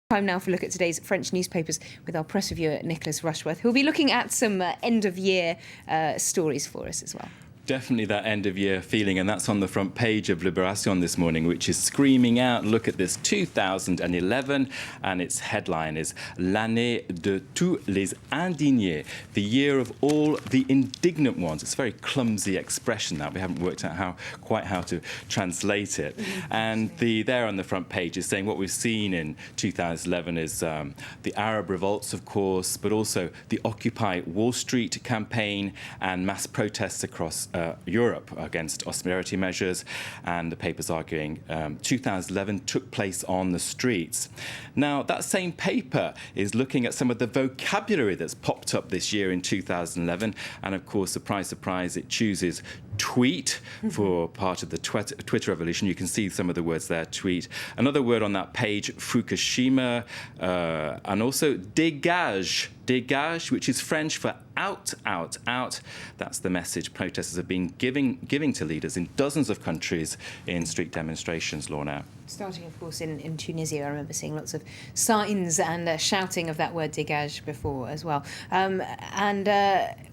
Time now for a look at today's French newspapers with our press reviewer Nicholas Rushworth, who'll be looking at some end-of-year stories for us as well. Definitely that end-of-year feeling, and that's on the front page of Libération this morning, which is screaming out, look at this, 2011, and its headline is L'année de tous les indignés, the year of all the indignant ones. It's a very clumsy expression that we haven't worked out quite how to translate it. And there on the front page is saying what we've seen in 2011 is the Arab revolts, of course, but also the Occupy Wall Street campaign and mass protests across Europe against austerity measures, and the paper's arguing 2011 took place on the streets. Now, that same paper is looking at some of the vocabulary that's popped up this year in 2011, and of course, surprise, surprise, it chooses tweet for part of the Twitter revolution. You can see some of the words there, tweet. Another word on that page, Fukushima, and also dégage, dégage, which is French for out, out, out. That's the message protesters have been giving to leaders in dozens of countries in street demonstrations, Lorna. Starting, of course, in Tunisia, I remember seeing lots of signs and shouting of that word dégage before as well. And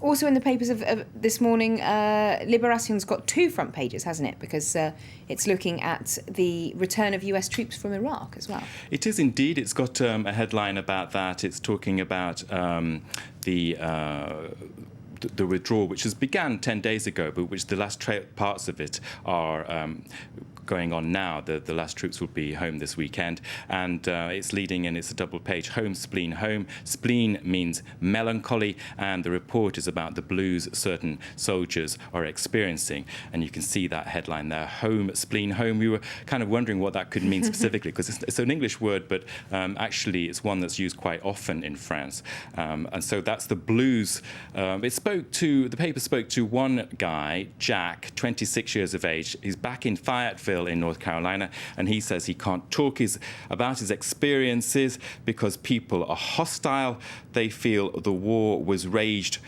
also in the papers of this morning, Libération's got two front pages, hasn't it? Because it's looking at the return of US troops from Iraq as well. It is indeed. It's got a headline about that. It's talking about the withdrawal, which has began 10 days ago, but which the last parts of it are going on now. The last troops will be home this weekend, and it's leading, and it's a double page, home, spleen, home. Spleen means melancholy, and the report is about the blues certain soldiers are experiencing, and you can see that headline there, home, spleen, home. We were kind of wondering what that could mean specifically, because it's an English word, but actually it's one that's used quite often in France, and so that's the blues. The paper spoke to one guy, Jack, 26 years of age. He's back in Fayetteville in North Carolina, and he says he can't talk about his experiences because people are hostile. They feel the war was waged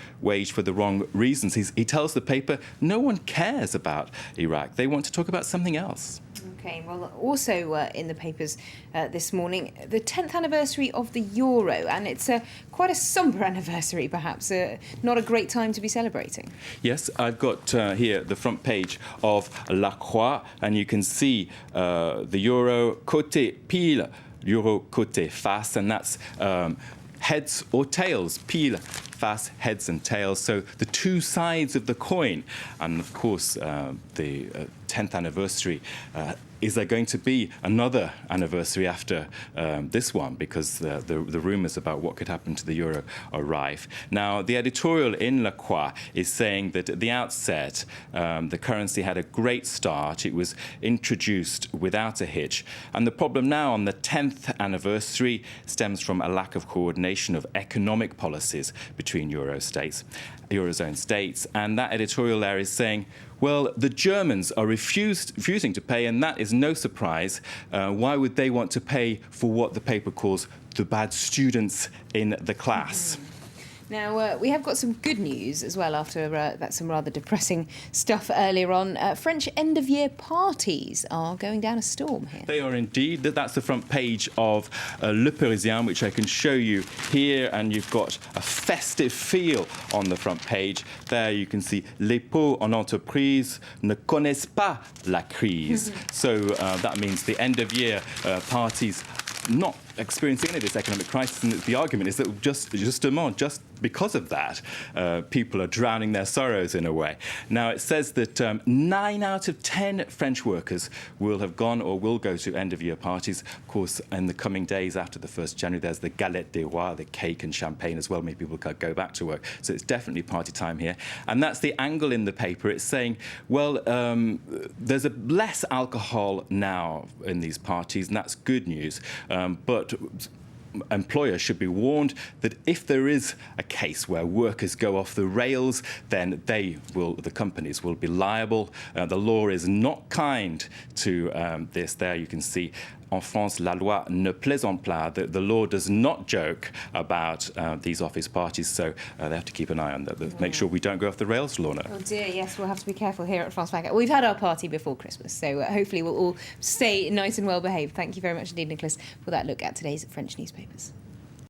for the wrong reasons. He tells the paper no one cares about Iraq. They want to talk about something else. Okay, well, also in the papers this morning, the 10th anniversary of the Euro, and it's quite a sombre anniversary, perhaps. Not a great time to be celebrating. Yes, I've got here the front page of La Croix, and you can see the Euro côté pile, Euro côté face, and that's heads or tails, pile, face, heads and tails, so the two sides of the coin. And of course, the 10th anniversary, is there going to be another anniversary after this one? Because the rumours about what could happen to the euro are rife. Now, the editorial in La Croix is saying that at the outset, the currency had a great start. It was introduced without a hitch. And the problem now on the 10th anniversary stems from a lack of coordination of economic policies between Eurozone states. And that editorial there is saying, well, the Germans are refusing to pay, and that is no surprise. Why would they want to pay for what the paper calls the bad students in the class? Now, we have got some good news as well after some rather depressing stuff earlier on. French end-of-year parties are going down a storm here. They are indeed. That's the front page of Le Parisien, which I can show you here, and you've got a festive feel on the front page. There you can see Les pots en entreprise ne connaissent pas la crise. So that means the end-of-year parties not experiencing any of this economic crisis, and the argument is that just because of that, people are drowning their sorrows in a way. Now, it says that 9 out of 10 French workers will have gone or will go to end-of-year parties. Of course, in the coming days after the 1st January, there's the galette des rois, the cake and champagne as well. Maybe people can go back to work. So it's definitely party time here. And that's the angle in the paper. It's saying, well, there's less alcohol now in these parties, and that's good news. But employers should be warned that if there is a case where workers go off the rails, then the companies will be liable. The law is not kind to this. There you can see en France, la loi ne plaisante pas. The law does not joke about these office parties, so they have to keep an eye on that. Make sure we don't go off the rails, Lorna. Oh dear, yes, we'll have to be careful here at France 24. We've had our party before Christmas, so hopefully we'll all stay nice and well behaved. Thank you very much indeed, Nicholas, for that look at today's French newspapers.